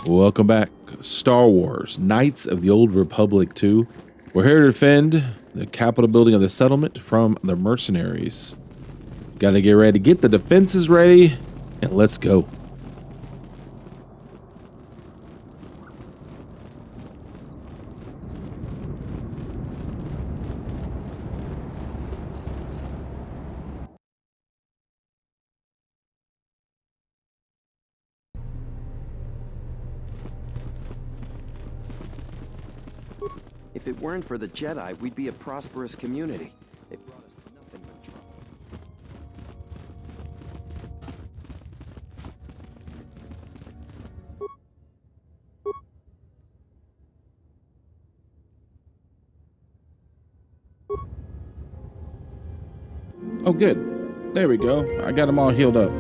Welcome back. Star Wars, Knights of the Old Republic 2. We're here to defend the Capitol building of the settlement from the mercenaries. Gotta get ready to get the defenses ready, and let's go. If it weren't for the Jedi, we'd be a prosperous community. They brought us nothing but trouble. Oh, good. There we go. I got them all healed up.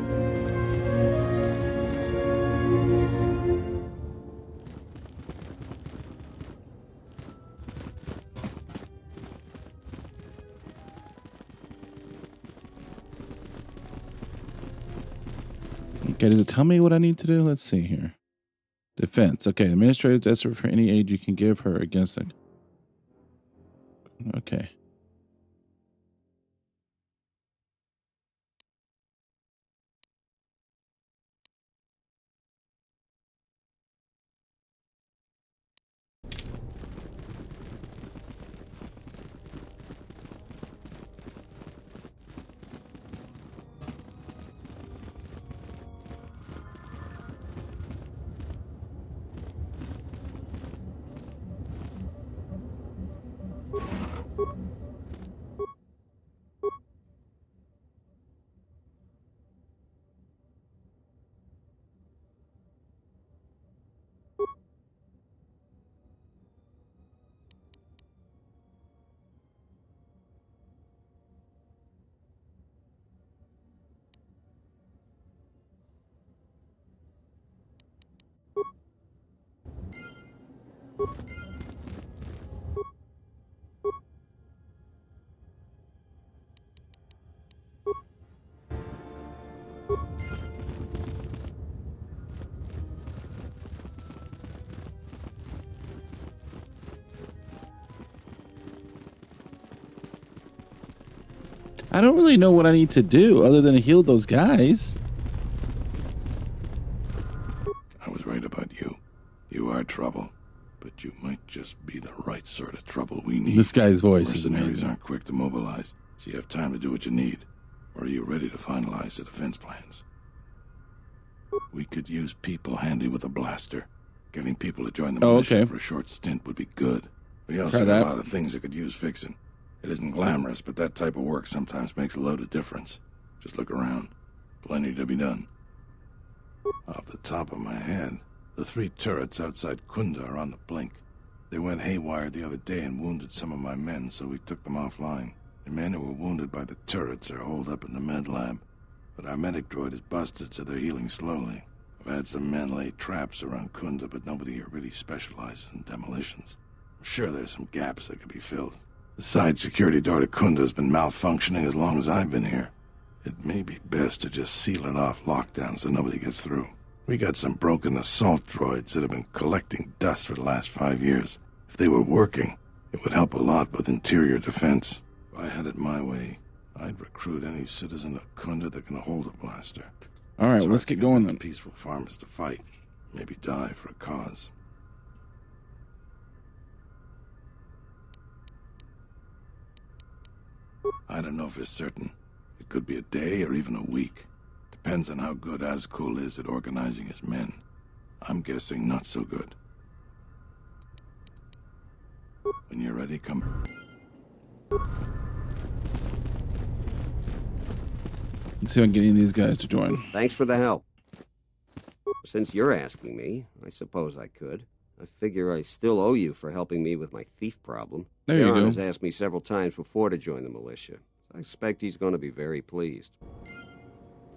Okay, does it tell me what I need to do? Let's see here. Defense. Okay, the administrator is desperate for any aid you can give her against it. Okay. I don't really know what I need to do other than heal those guys. I was right about you. You are trouble, but you might just be the right sort of trouble we need. This guy's voice is Mercenaries amazing. aren't quick to mobilize, so you have time to do what you need. Or are you ready to finalize the defense plans? We could use people handy with a blaster. Getting people to join the militia for a short stint would be good. We also have a lot of things that could use fixing. It isn't glamorous, but that type of work sometimes makes a load of difference. Just look around. Plenty to be done. Off the top of my head, the 3 turrets outside Kunda are on the blink. They went haywire the other day and wounded some of my men, so we took them offline. The men who were wounded by the turrets are holed up in the med lab, but our medic droid is busted, so they're healing slowly. I've had some men lay traps around Kunda, but nobody here really specializes in demolitions. I'm sure there's some gaps that could be filled. The side security door to Kunda has been malfunctioning as long as I've been here. It may be best to just seal it off lockdown so nobody gets through. We got some broken assault droids that have been collecting dust for the last 5 years. If they were working, it would help a lot with interior defense. If I had it my way, I'd recruit any citizen of Kunda that can hold a blaster. All right, let's get going then. Peaceful farmers to fight, maybe die for a cause. I don't know for certain. It could be a day or even a week. Depends on how good Azkul is at organizing his men. I'm guessing not so good. When you're ready, come. Let's see if I can get any of these guys to join. Thanks for the help. Since you're asking me, I suppose I could. I figure I still owe you for helping me with my thief problem. There you John go. has asked me several times before to join the militia. I expect he's going to be very pleased.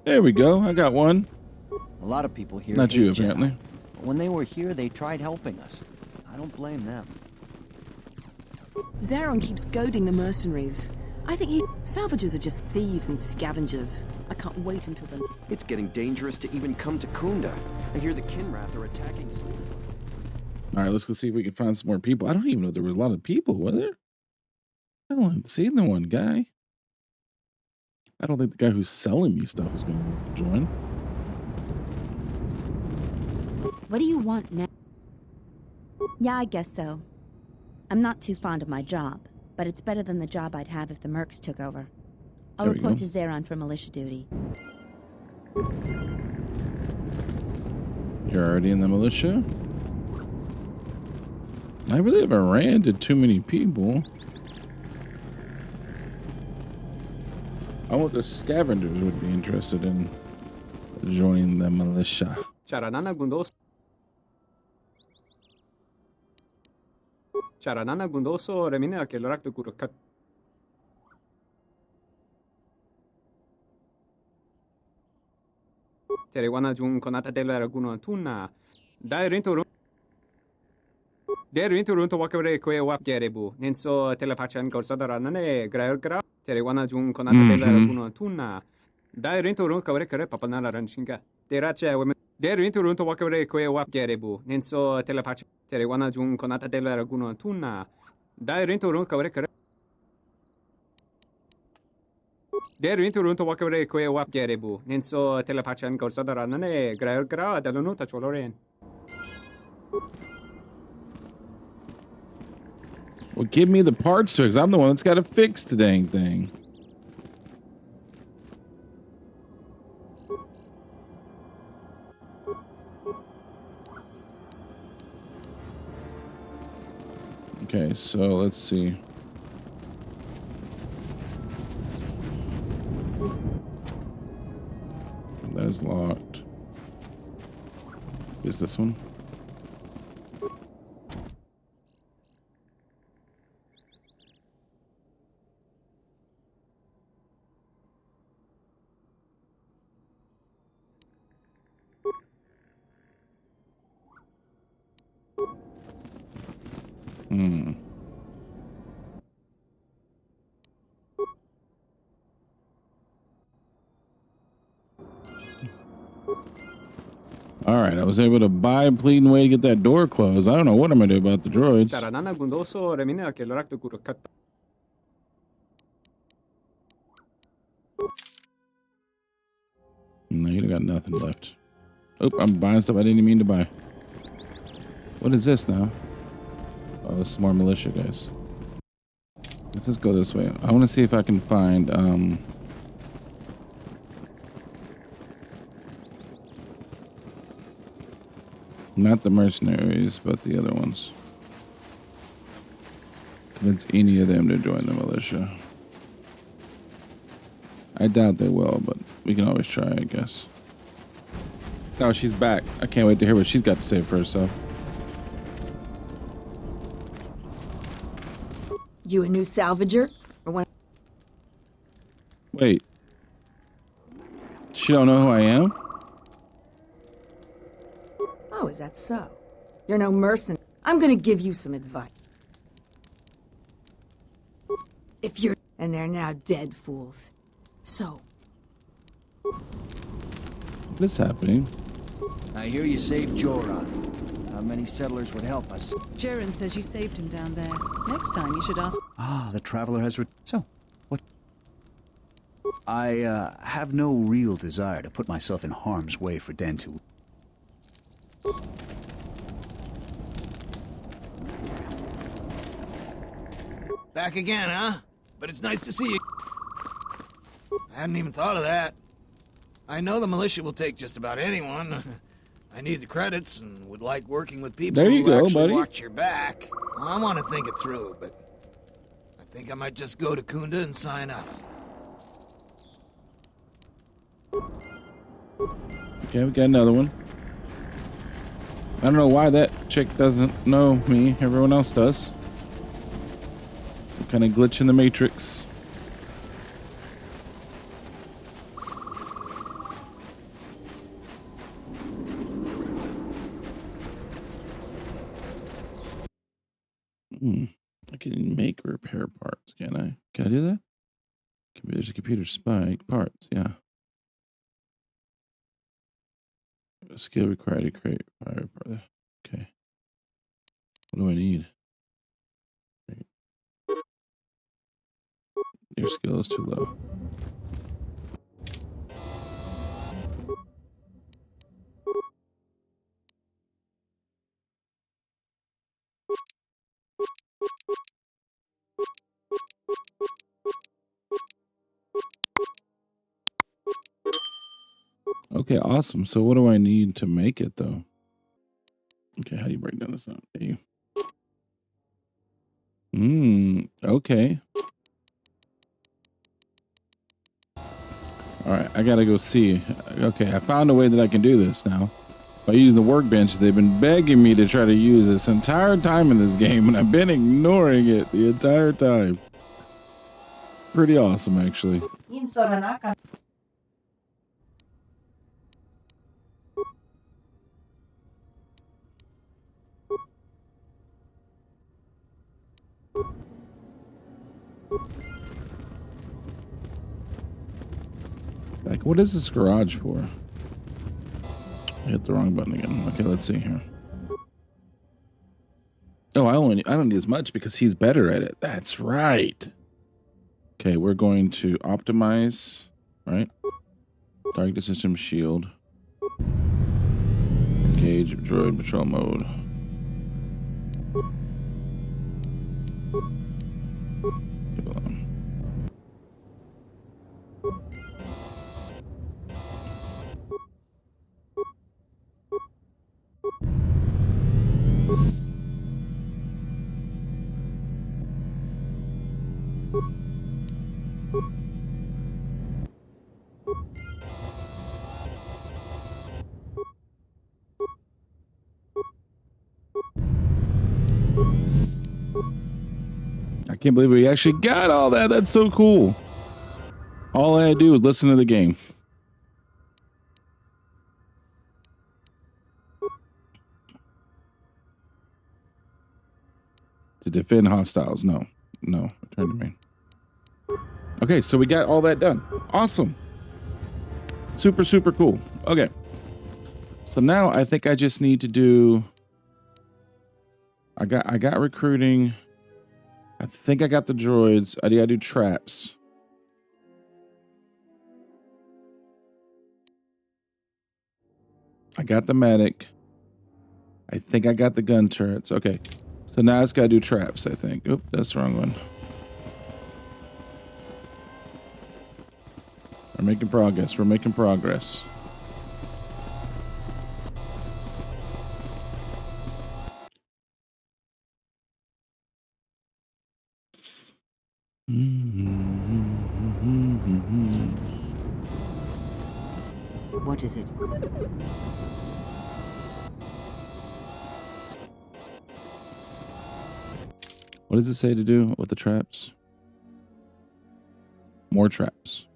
There we go. I got one. A lot of people here Not you, hate Jedi. apparently. But when they were here, they tried helping us. I don't blame them. Zeron keeps goading the mercenaries. I think salvagers are just thieves and scavengers. I can't wait until the... It's getting dangerous to even come to Kunda. I hear the Kinrath are attacking. All right, let's go see if we can find some more people. I don't even know if there was a lot of people, were there? I don't see the one guy. I don't think the guy who's selling me stuff is going to join. What do you want now? Yeah, I guess so. I'm not too fond of my job, but it's better than the job I'd have if the Mercs took over. I'll report to Zeron for militia duty. You're already in the militia? I really haven't ran into too many people. I wonder if scavengers would be interested in joining the militia. Charanana Gundoso Remina Kelorak de Gurukat. Terewana Jun Konata della Raguno Tuna. Dai Rinto Der Rinto Runto Wakare Kwe Wap Gerebu. Ninso Telepachan Gorsadarane Gra Terewana Jun Konata della Raguno Tuna. Dai Rinto Run Kaware Papanala Ranshinga. Derache women. Der Rinto Runto Wakare Kwe Wap Gerebu. Ninso Telepachan Terewana Jun Konata della Raguno Tuna. Dai Rinto Run Kaware Der Rinto Runto Wakare Kwe Wap Gerebu. Ninso Telepachan Gorsadarane Gra Dalonuta Choloren. Well, give me the parts to it, because I'm the one that's got to fix the dang thing. Okay, so let's see. That is locked. Is this one? All right, I was able to buy a pleading way to get that door closed. I don't know what I'm gonna do about the droids. Charanana Gundoso Remina Kelorak de Gurukat. No, you got nothing left. Oh, I'm buying stuff I didn't mean to buy. What is this now? Oh, this is more militia, guys. Let's just go this way. I want to see if I can find not the mercenaries, but the other ones. Convince any of them to join the militia. I doubt they will, but we can always try, I guess. Oh, she's back. I can't wait to hear what she's got to say for herself. You a new salvager? Or one? Wait. She don't know who I am? Oh, is that so? You're no mercenary. I'm gonna give you some advice. If you're... And they're now dead fools. So... What is happening? I hear you saved Joran. How many settlers would help us? Jaren says you saved him down there. Next time you should ask... Ah, the traveler has So, what? I, have no real desire to put myself in harm's way for Den to... Back again, huh? But it's nice to see you. I hadn't even thought of that. I know the militia will take just about anyone. I need the credits and would like working with people there you who go, actually buddy. watch your back. I want to think it through, but I think I might just go to Kunda and sign up. Okay, we got another one. I don't know why that chick doesn't know me. Everyone else does. Some kind of glitch in the matrix. I can make repair parts, can I? Can I do that? There's a computer spike parts, yeah. Skill required to create fire. Okay. What do I need? Your skill is too low. Okay, awesome. So what do I need to make it though? Okay, how do you break down this out? Okay. All right, I gotta go see. Okay, I found a way that I can do this now. By using the workbench, they've been begging me to try to use this entire time in this game, and I've been ignoring it the entire time. Pretty awesome, actually. Like, what is this garage for? I hit the wrong button again. Okay, let's see here. Oh, I don't need as much because he's better at it. That's right. Okay, we're going to optimize, right? Target system shield. Engage droid patrol mode. I can't believe we actually got all that. That's so cool. All I had to do was listen to the game. To defend hostiles. No. No. Return to me. Okay, so we got all that done. Awesome. Super, super cool. Okay. So now I think I just need to do... I got recruiting. I think I got the droids. I gotta do traps. I got the medic. I think I got the gun turrets. Okay. So now it's gotta do traps, I think. Oop, that's the wrong one. We're making progress. We're making progress. What is it? What does it say to do with the traps? More traps.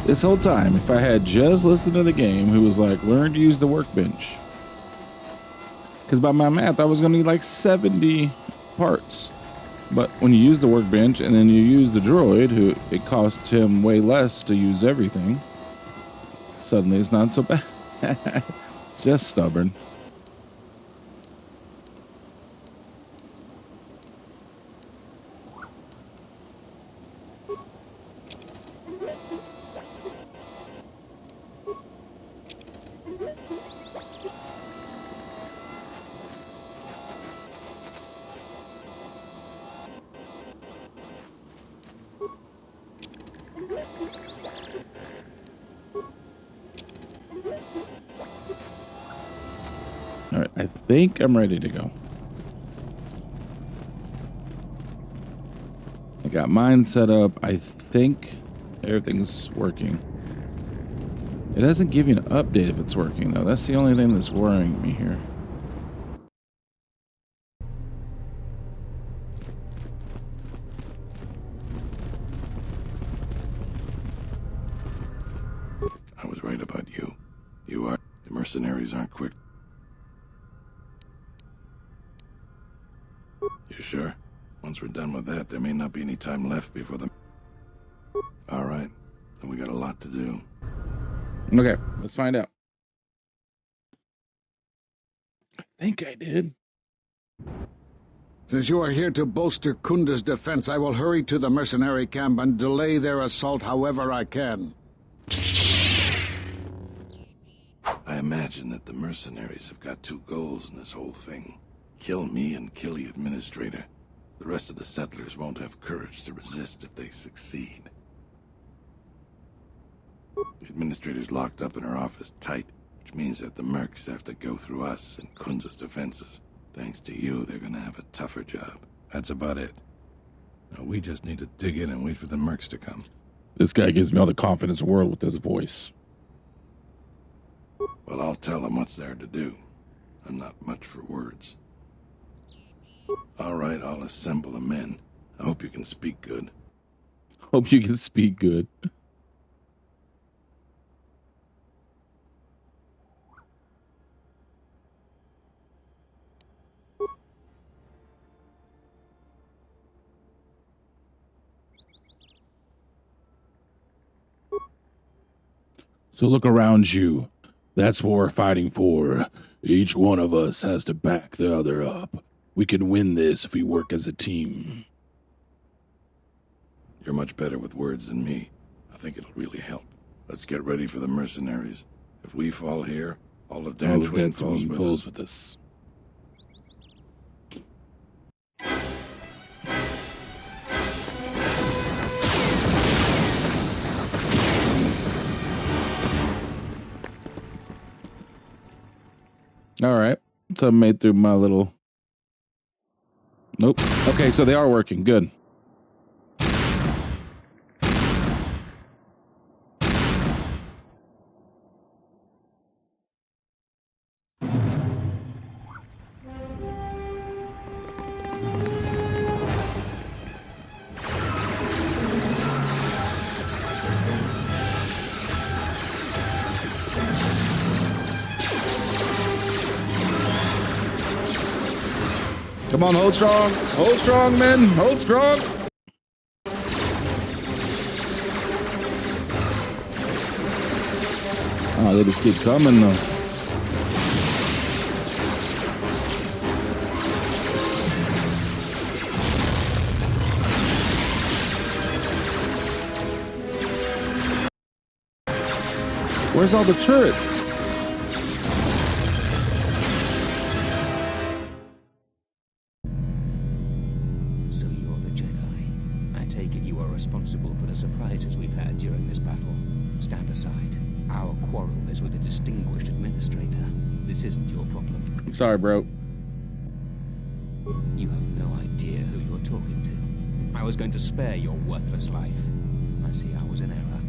This whole time, if I had just listened to the game, who was like, learn to use the workbench. Because by my math, I was going to need like 70 parts. But when you use the workbench and then you use the droid, who it cost him way less to use everything, suddenly it's not so bad. Just stubborn. All right, I think I'm ready to go. I got mine set up. I think everything's working. It doesn't give you an update if it's working, though. That's the only thing that's worrying me here. I was right about you. You are. The mercenaries aren't quick. You sure? Once we're done with that, there may not be any time left before the... All right. Then we got a lot to do. Okay, let's find out. I think I did. Since you are here to bolster Kunda's defense, I will hurry to the mercenary camp and delay their assault however I can. I imagine that the mercenaries have got two goals in this whole thing. Kill me and kill the administrator. The rest of the settlers won't have courage to resist if they succeed. The administrator's locked up in her office tight, which means that the mercs have to go through us and Kunda's defenses. Thanks to you, they're gonna have a tougher job. That's about it. Now, we just need to dig in and wait for the mercs to come. This guy gives me all the confidence in the world with his voice. Well, I'll tell them what's there to do. I'm not much for words. All right, I'll assemble the men. I hope you can speak good. Hope you can speak good. So look around you. That's what we're fighting for. Each one of us has to back the other up. We can win this if we work as a team. You're much better with words than me. I think it'll really help. Let's get ready for the mercenaries. If we fall here, all of Dan Twin falls with us. All right. So I made through my little... Nope. Okay, so they are working. Good. Come on, hold strong. Hold strong, men. Hold strong. Oh, they just keep coming, though. Where's all the turrets? So you're the Jedi. I take it you are responsible for the surprises we've had during this battle. Stand aside. Our quarrel is with a distinguished administrator. This isn't your problem. I'm sorry, bro. You have no idea who you're talking to. I was going to spare your worthless life. I see I was in error.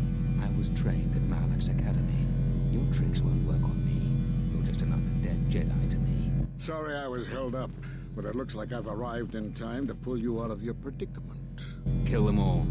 I was trained at Malak's Academy. Your tricks won't work on me. You're just another dead Jedi to me. Sorry I was held up, but it looks like I've arrived in time to pull you out of your predicament. Kill them all.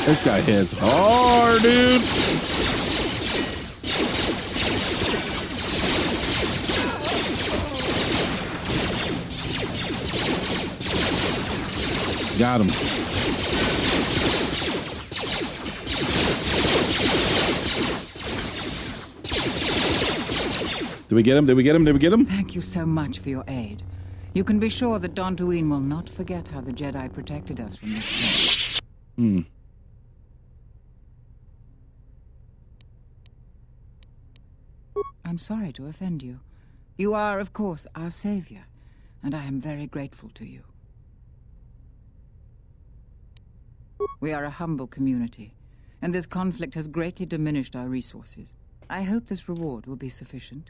This guy hits hard, dude. Got him. Did we get him? Did we get him? Did we get him? Thank you so much for your aid. You can be sure that Dantooine will not forget how the Jedi protected us from this place. I'm sorry to offend you. You are, of course, our savior, and I am very grateful to you. We are a humble community, and this conflict has greatly diminished our resources. I hope this reward will be sufficient.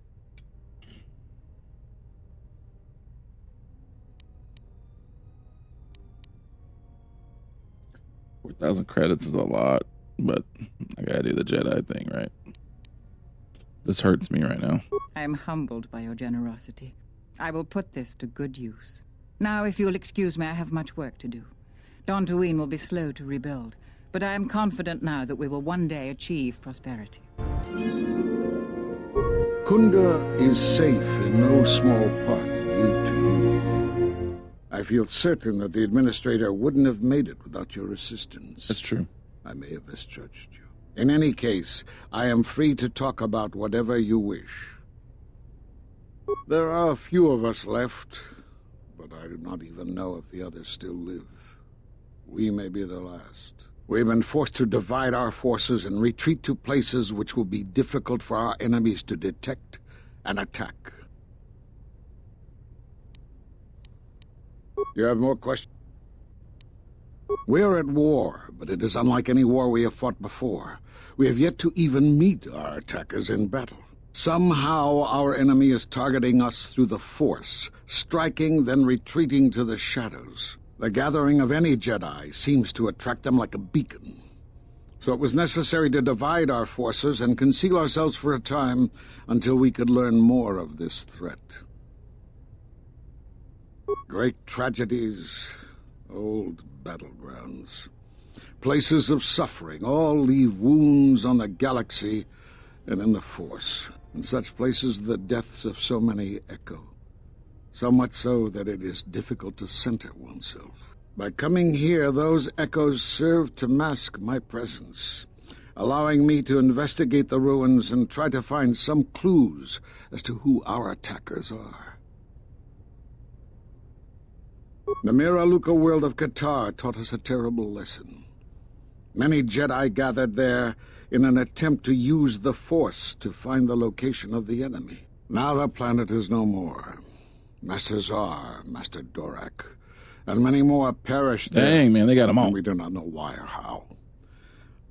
4,000 credits is a lot, but I gotta do the Jedi thing, right? This hurts me right now. I am humbled by your generosity. I will put this to good use. Now, if you'll excuse me, I have much work to do. Dantooine will be slow to rebuild, but I am confident now that we will one day achieve prosperity. Kunda is safe in no small part due to you. I feel certain that the Administrator wouldn't have made it without your assistance. That's true. I may have misjudged you. In any case, I am free to talk about whatever you wish. There are a few of us left, but I do not even know if the others still live. We may be the last. We've been forced to divide our forces and retreat to places which will be difficult for our enemies to detect and attack. You have more questions? We are at war, but it is unlike any war we have fought before. We have yet to even meet our attackers in battle. Somehow our enemy is targeting us through the Force, striking, then retreating to the shadows. The gathering of any Jedi seems to attract them like a beacon. So it was necessary to divide our forces and conceal ourselves for a time until we could learn more of this threat. Great tragedies, old battlegrounds, places of suffering, all leave wounds on the galaxy and in the Force. In such places, the deaths of so many echo. So much so that it is difficult to center oneself. By coming here, those echoes serve to mask my presence, allowing me to investigate the ruins and try to find some clues as to who our attackers are. The Mira Luca world of Kotor taught us a terrible lesson. Many Jedi gathered there in an attempt to use the Force to find the location of the enemy. Now the planet is no more. Master Zar, Master Dorak, and many more perished there. Dang, man, they got them all. And we do not know why or how.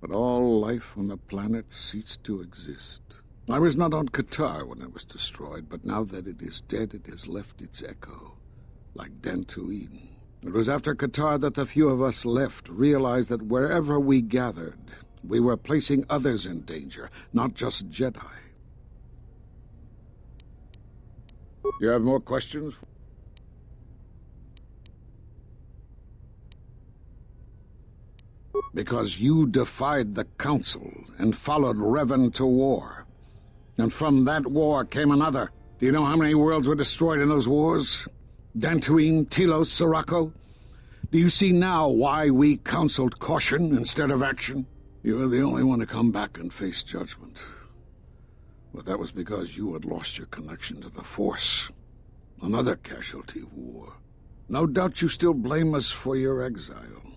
But all life on the planet ceased to exist. I was not on Kotor when it was destroyed, but now that it is dead, it has left its echo, like Dantooine. It was after Kotor that the few of us left realized that wherever we gathered, we were placing others in danger, not just Jedi. You have more questions? Because you defied the Council and followed Revan to war. And from that war came another. Do you know how many worlds were destroyed in those wars? Dantooine, Telos, Sirocco? Do you see now why we counseled caution instead of action? You were the only one to come back and face judgment. But that was because you had lost your connection to the Force. Another casualty of war. No doubt you still blame us for your exile.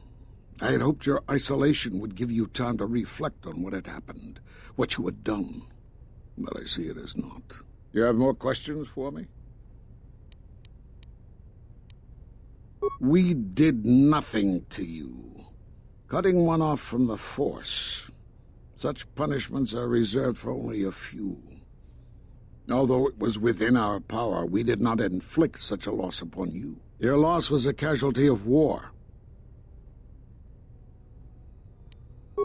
I had hoped your isolation would give you time to reflect on what had happened, what you had done. But I see it as not. You have more questions for me? We did nothing to you. Cutting one off from the Force. Such punishments are reserved for only a few. Although it was within our power, we did not inflict such a loss upon you. Your loss was a casualty of war.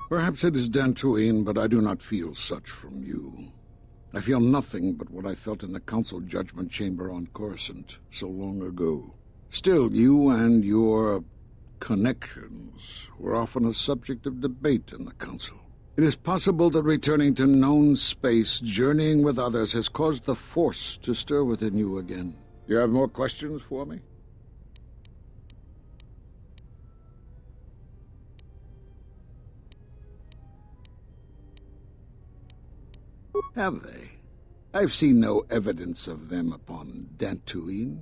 Perhaps it is Dantooine, but I do not feel such from you. I feel nothing but what I felt in the Council Judgment Chamber on Coruscant so long ago. Still, you and your connections were often a subject of debate in the Council. It is possible that returning to known space, journeying with others, has caused the Force to stir within you again. You have more questions for me? Have they? I've seen no evidence of them upon Dantooine.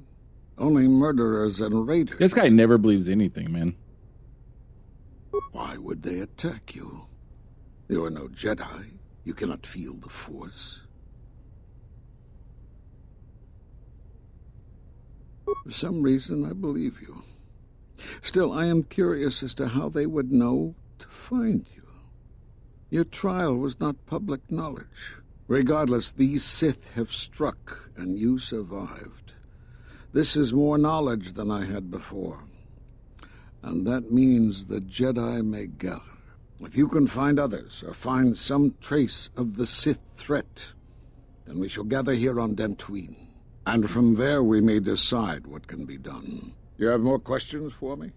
Only murderers and raiders. This guy never believes anything, man. Why would they attack you? You are no Jedi. You cannot feel the Force. For some reason, I believe you. Still, I am curious as to how they would know to find you. Your trial was not public knowledge. Regardless, these Sith have struck, and you survived. This is more knowledge than I had before. And that means the Jedi may gather. If you can find others, or find some trace of the Sith threat, then we shall gather here on Dantooine. And from there we may decide what can be done. You have more questions for me?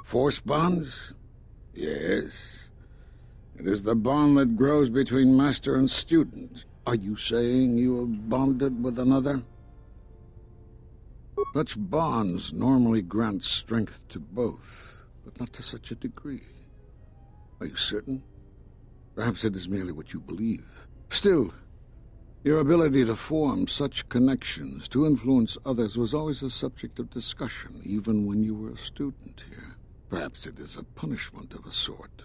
Force bonds? Yes. It is the bond that grows between master and student. Are you saying you have bonded with another? Such bonds normally grant strength to both, but not to such a degree. Are you certain? Perhaps it is merely what you believe. Still, your ability to form such connections, to influence others, was always a subject of discussion, even when you were a student here. Perhaps it is a punishment of a sort.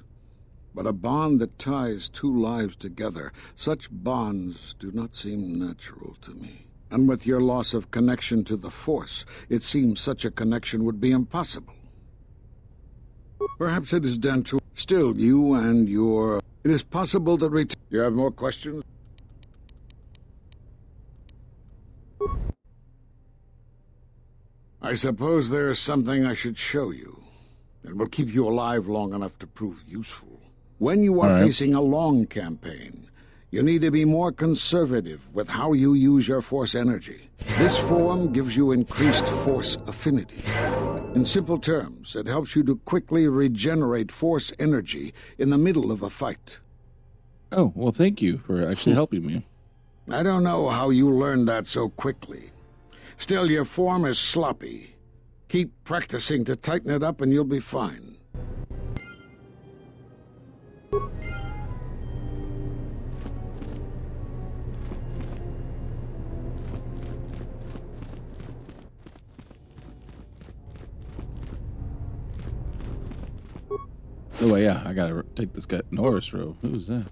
But a bond that ties two lives together, such bonds do not seem natural to me. And with your loss of connection to the Force, it seems such a connection would be impossible. Perhaps it is done to... Still, you and your... It is possible to You have more questions? I suppose there is something I should show you. It will keep you alive long enough to prove useful. When you are facing a long campaign, you need to be more conservative with how you use your Force energy. This form gives you increased Force affinity. In simple terms, it helps you to quickly regenerate Force energy in the middle of a fight. Oh, well, thank you for actually helping me. I don't know how you learned that so quickly. Still, your form is sloppy. Keep practicing to tighten it up and you'll be fine. Oh, yeah, I gotta take this guy Norris Road. Who's that?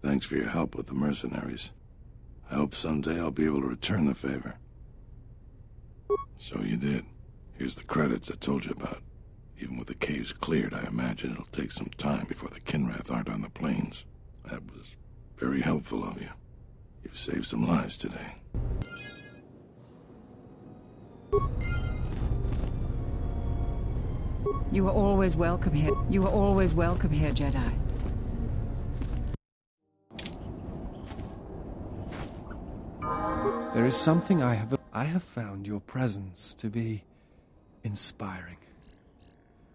Thanks for your help with the mercenaries. I hope someday I'll be able to return the favor. So you did. Here's the credits I told you about. Even with the caves cleared, I imagine it'll take some time before the Kinrath aren't on the plains. That was very helpful of you. You've saved some lives today. You are always welcome here. You are always welcome here, Jedi. There is something I have found your presence to be inspiring.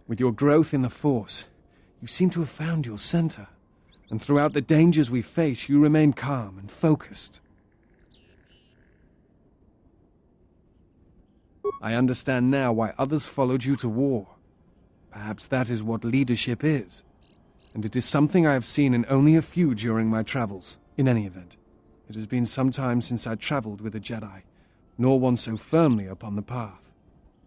With your growth in the Force, you seem to have found your center. And throughout the dangers we face, you remain calm and focused. I understand now why others followed you to war. Perhaps that is what leadership is. And it is something I have seen in only a few during my travels. In any event, it has been some time since I traveled with a Jedi, nor one so firmly upon the path.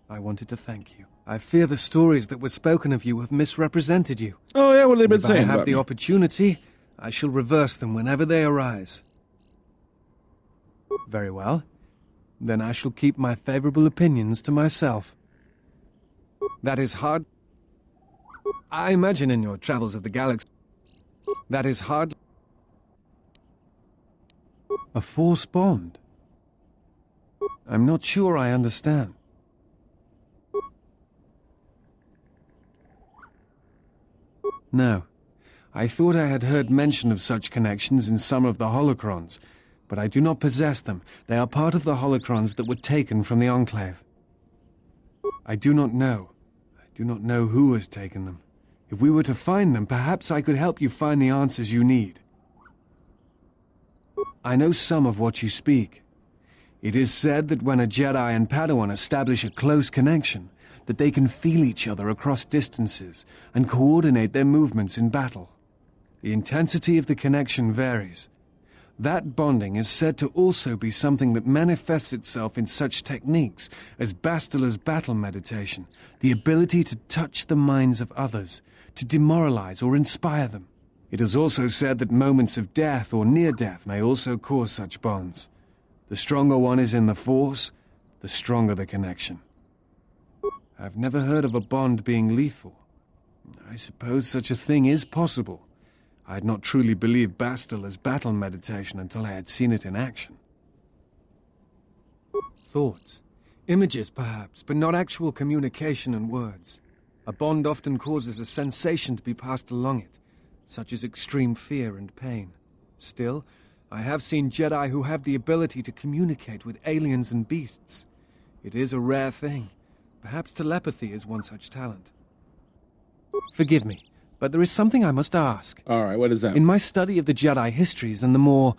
I wanted to thank you. I fear the stories that were spoken of you have misrepresented you. Oh yeah, what have they been saying If I have about the me? opportunity, I shall reverse them whenever they arise. Very well. Then I shall keep my favorable opinions to myself. That is hard. I imagine in your travels of the galaxy, that is hard. A Force bond? I'm not sure I understand. No. I thought I had heard mention of such connections in some of the holocrons, but I do not possess them. They are part of the holocrons that were taken from the Enclave. I do not know. I do not know who has taken them. If we were to find them, perhaps I could help you find the answers you need. I know some of what you speak. It is said that when a Jedi and Padawan establish a close connection, that they can feel each other across distances and coordinate their movements in battle. The intensity of the connection varies. That bonding is said to also be something that manifests itself in such techniques as Bastella's battle meditation, the ability to touch the minds of others, to demoralize or inspire them. It is also said that moments of death or near death may also cause such bonds. The stronger one is in the force, the stronger the connection. I've never heard of a bond being lethal. I suppose such a thing is possible. I had not truly believed Bastella's battle meditation until I had seen it in action. Thoughts. Images, perhaps, but not actual communication and words. A bond often causes a sensation to be passed along it, such as extreme fear and pain. Still, I have seen Jedi who have the ability to communicate with aliens and beasts. It is a rare thing. Perhaps telepathy is one such talent. Forgive me, but there is something I must ask. All right, what is that? In my study of the Jedi histories and the more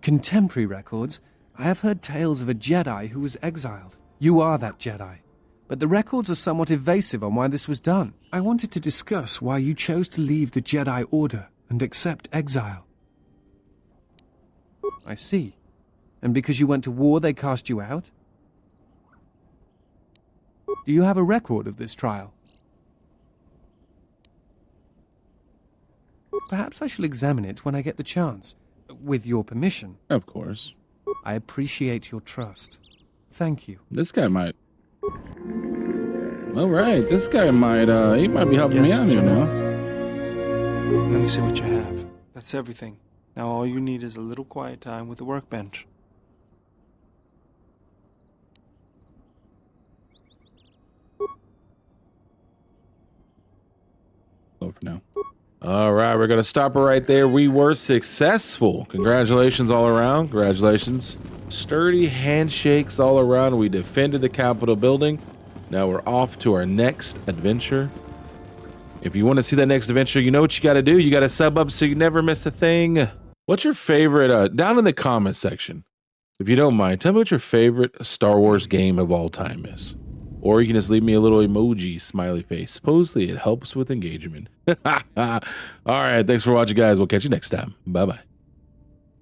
contemporary records, I have heard tales of a Jedi who was exiled. You are that Jedi. But the records are somewhat evasive on why this was done. I wanted to discuss why you chose to leave the Jedi Order and accept exile. I see. And because you went to war, they cast you out? Do you have a record of this trial? Perhaps I shall examine it when I get the chance. With your permission. Of course. I appreciate your trust. Thank you. This guy might. All right, this guy might. He might be helping me out here now. Let me see what you have. That's everything. Now all you need is a little quiet time with the workbench. Over now. All right, we're going to stop it right there. We were successful. Congratulations all around. Congratulations. Sturdy handshakes all around. We defended the Capitol building. Now we're off to our next adventure. If you want to see that next adventure, you know what you got to do. You got to sub up so you never miss a thing. What's your favorite, down in the comment section, if you don't mind, tell me what your favorite Star Wars game of all time is. Or you can just leave me a little emoji smiley face. Supposedly it helps with engagement. All right, thanks for watching, guys. We'll catch you next time. Bye-bye.